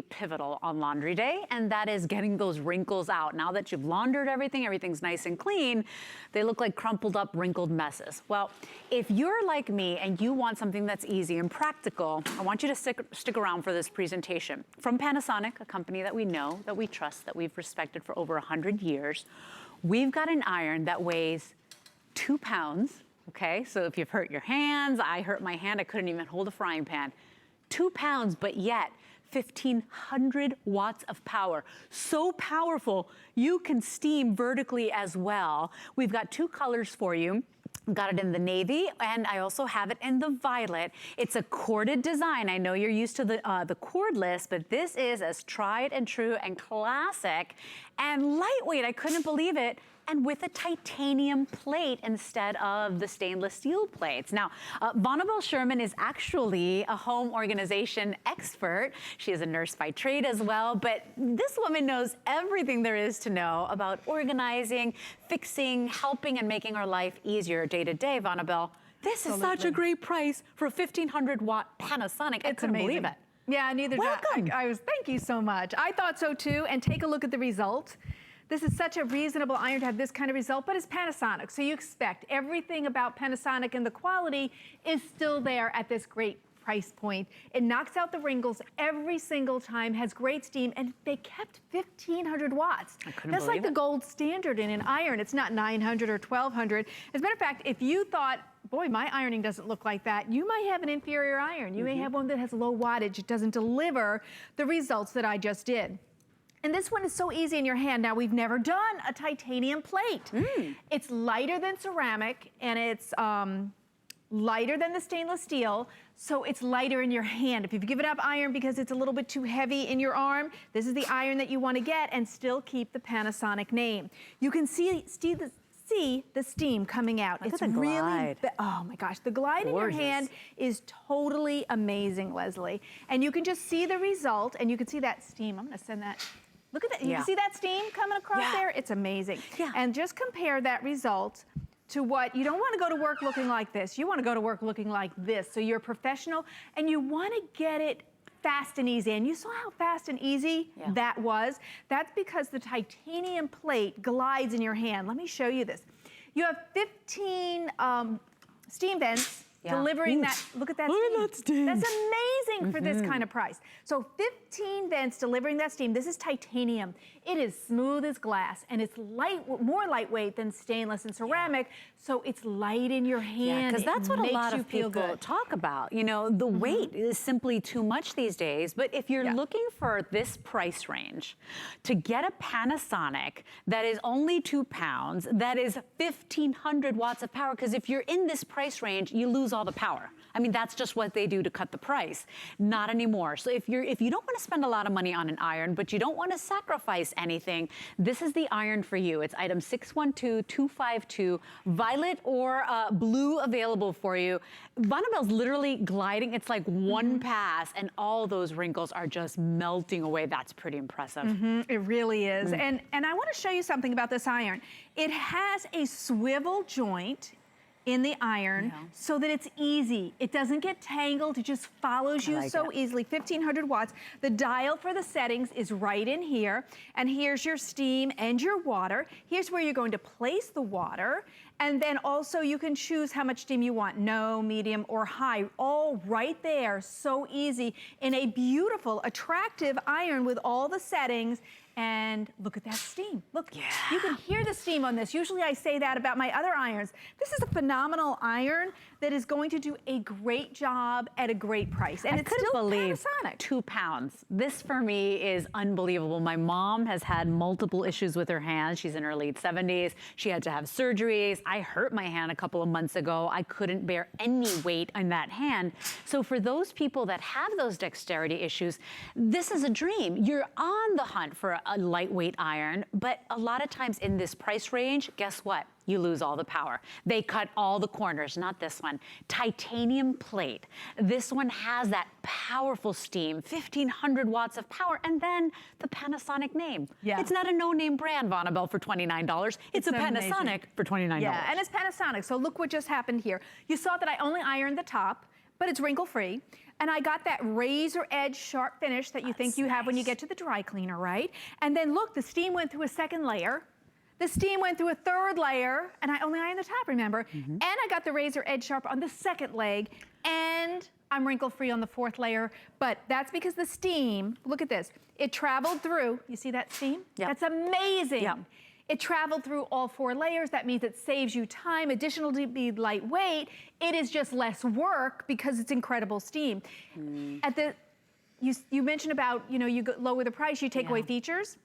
pivotal on laundry day, and that is getting those wrinkles out. Now that you've laundered everything, everything's nice and clean, they look like crumpled up, wrinkled messes. Well, if you're like me and you want something that's easy and practical, I want you to stick around for this presentation. From Panasonic, a company that we know, that we trust, that we've respected for over 100 years, we've got an iron that weighs 2 pounds, okay? So if you've hurt your hands, I hurt my hand, I couldn't even hold a frying pan. 2 pounds, but yet 1,500 watts of power. So powerful, you can steam vertically as well. We've got 2 colors for you. Got it in the navy, and I also have it in the violet. It's a corded design. I know you're used to the cordless, but this is as tried and true and classic and lightweight. I couldn't believe it. And with a titanium plate instead of the stainless steel plates. Now, Vonabelle Sherman is actually a home organization expert. She is a nurse by trade as well, but this woman knows everything there is to know about organizing, fixing, helping, and making our life easier day to day. Vonabelle, this is such a great price for a 1,500 watt Panasonic. I couldn't believe it. Yeah, neither did I. Thank you so much. I thought so too, and take a look at the result. This is such a reasonable iron to have this kind of result, but it's Panasonic, so you expect everything about Panasonic and the quality is still there at this great price point. It knocks out the wrinkles every single time, has great steam, and they kept 1,500 watts. That's like the gold standard in an iron. It's not 900 or 1,200. As a matter of fact, if you thought, boy, my ironing doesn't look like that, you might have an inferior iron. You may have one that has low wattage. It doesn't deliver the results that I just did. And this one is so easy in your hand. Now, we've never done a titanium plate. It's lighter than ceramic, and it's lighter than the stainless steel, so it's lighter in your hand. If you've given up iron because it's a little bit too heavy in your arm, this is the iron that you want to get and still keep the Panasonic name. You can see the steam coming out. Look at the glide. Oh my gosh, the glide in your hand is totally amazing, Leslie. And you can just see the result, and you can see that steam. I'm gonna send that. Look at that, you see that steam coming across there? It's amazing. And just compare that result to what, you don't wanna go to work looking like this. You wanna go to work looking like this. So you're a professional, and you wanna get it fast and easy. And you saw how fast and easy that was. That's because the titanium plate glides in your hand. Let me show you this. You have 15 steam vents delivering that. Look at that steam. That's amazing for this kind of price. So 15 vents delivering that steam. This is titanium. It is smooth as glass, and it's more lightweight than stainless and ceramic, so it's light in your hand. Yeah, because that's what a lot of people talk about. You know, the weight is simply too much these days, but if you're looking for this price range, to get a Panasonic that is only 2 pounds, that is 1,500 watts of power, because if you're in this price range, you lose all the power. I mean, that's just what they do to cut the price. Not anymore. So if you don't want to spend a lot of money on an iron, but you don't want to sacrifice anything, this is the iron for you. It's item 612252, violet or blue available for you. Vonabelle's literally gliding. It's like one pass, and all those wrinkles are just melting away. That's pretty impressive. It really is. And I want to show you something about this iron. It has a swivel joint in the iron so that it's easy. It doesn't get tangled. It just follows you so easily. 1,500 watts. The dial for the settings is right in here. And here's your steam and your water. Here's where you're going to place the water. And then also you can choose how much steam you want, no, medium, or high, all right there, so easy, in a beautiful, attractive iron with all the settings. And look at that steam. Look, you can hear the steam on this. Usually I say that about my other irons. This is a phenomenal iron that is going to do a great job at a great price. And it's still Panasonic. 2 pounds. This for me is unbelievable. My mom has had multiple issues with her hands. She's in her late 70s. She had to have surgeries. I hurt my hand a couple of months ago. I couldn't bear any weight on that hand. So for those people that have those dexterity issues, this is a dream. You're on the hunt for a lightweight iron, but a lot of times in this price range, guess what? You lose all the power. They cut all the corners, not this one. Titanium plate. This one has that powerful steam, 1,500 watts of power, and then the Panasonic name. It's not a no-name brand, Vonabelle, for $29. It's a Panasonic for $29. Yeah, and it's Panasonic, so look what just happened here. You saw that I only ironed the top, but it's wrinkle-free. And I got that razor edge sharp finish that you think you have when you get to the dry cleaner, right? And then look, the steam went through a second layer. The steam went through a third layer, and I only ironed the top, remember? And I got the razor edge sharp on the second leg, and I'm wrinkle-free on the fourth layer. But that's because the steam, look at this, it traveled through, you see that steam? Yep. That's amazing. Yep. It traveled through all 4 layers. That means it saves you time. Additional to be lightweight, it is just less work because it's incredible steam. At the, you mentioned about, you know, you lower the price, you take away features.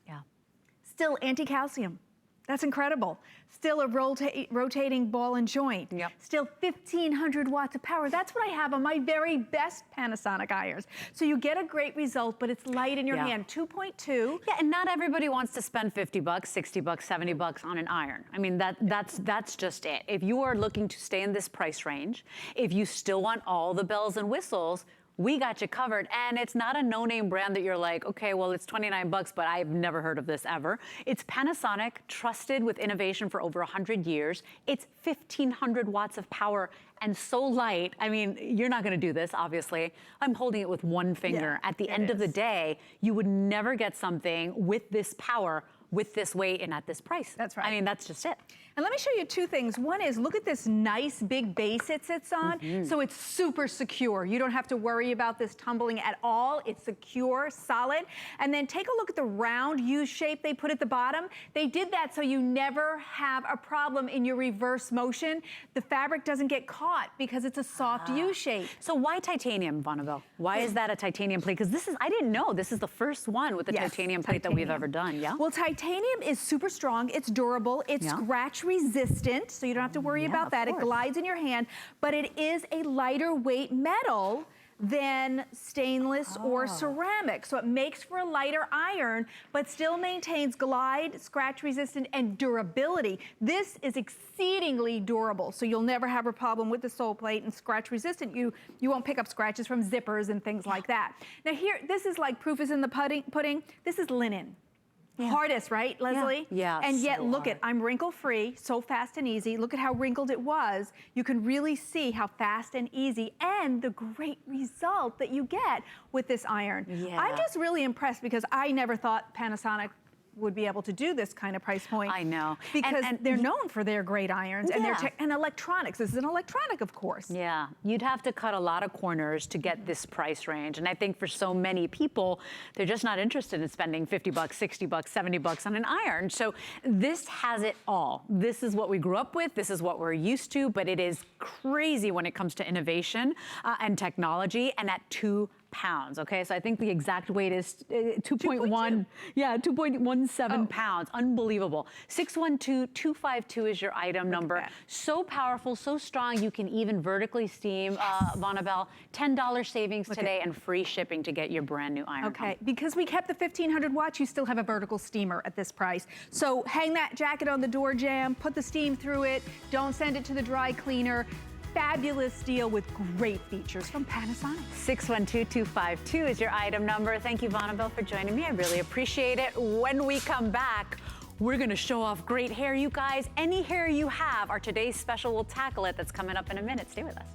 Still anti-calcium. That's incredible. Still a rotating ball and joint. Still 1,500 watts of power. That's what I have on my very best Panasonic irons. So you get a great result, but it's light in your hand. 2.2. Yeah, and not everybody wants to spend 50 bucks, 60 bucks, 70 bucks on an iron. I mean, that's just it. If you are looking to stay in this price range, if you still want all the bells and whistles, we got you covered. And it's not a no-name brand that you're like, okay, well, it's 29 bucks, but I've never heard of this ever. It's Panasonic, trusted with innovation for over 100 years. It's 1,500 watts of power and so light. I mean, you're not gonna do this, obviously. I'm holding it with one finger. At the end of the day, you would never get something with this power, with this weight, and at this price. That's right. I mean, that's just it. And let me show you 2 things. One is, look at this nice big base it sits on. So it's super secure. You don't have to worry about this tumbling at all. It's secure, solid. And then take a look at the round U shape they put at the bottom. They did that so you never have a problem in your reverse motion. The fabric doesn't get caught because it's a soft U shape. So why titanium, Vonabelle? Why is that a titanium plate? Because I didn't know, this is the first one with the titanium plate that we've ever done, Well, titanium is super strong. It's durable. It's scratch resistant, so you don't have to worry about that. It glides in your hand, but it is a lighter weight metal than stainless or ceramic. So it makes for a lighter iron, but still maintains glide, scratch resistant, and durability. This is exceedingly durable, so you'll never have a problem with the sole plate, and scratch resistant. You won't pick up scratches from zippers and things like that. Now here, this is like proof is in the pudding. This is linen. Hardest, right, Leslie? Yeah. And yet, so look at, I'm wrinkle-free, so fast and easy. Look at how wrinkled it was. You can really see how fast and easy and the great result that you get with this iron. I'm just really impressed because I never thought Panasonic would be able to do this kind of price point. I know. Because they're known for their great irons and and electronics. This is an electronic, of course. Yeah, you'd have to cut a lot of corners to get this price range. And I think for so many people, they're just not interested in spending 50 bucks, 60 bucks, 70 bucks on an iron. So this has it all. This is what we grew up with. This is what we're used to, but it is crazy when it comes to innovation and technology, and at 2 pounds, okay? So I think the exact weight is 2.1, 2.17 pounds. Unbelievable. 612-252 is your item number. So powerful, so strong, you can even vertically steam, Vonabelle. $10 savings today and free shipping to get your brand new iron. Okay, because we kept the 1,500 watts, you still have a vertical steamer at this price. So hang that jacket on the door jamb, put the steam through it, don't send it to the dry cleaner. Fabulous deal with great features from Panasonic. 612-252 is your item number. Thank you, Vonabelle, for joining me. I really appreciate it. When we come back, we're gonna show off great hair. You guys, any hair you have, our today's special will tackle it. That's coming up in a minute. Stay with us.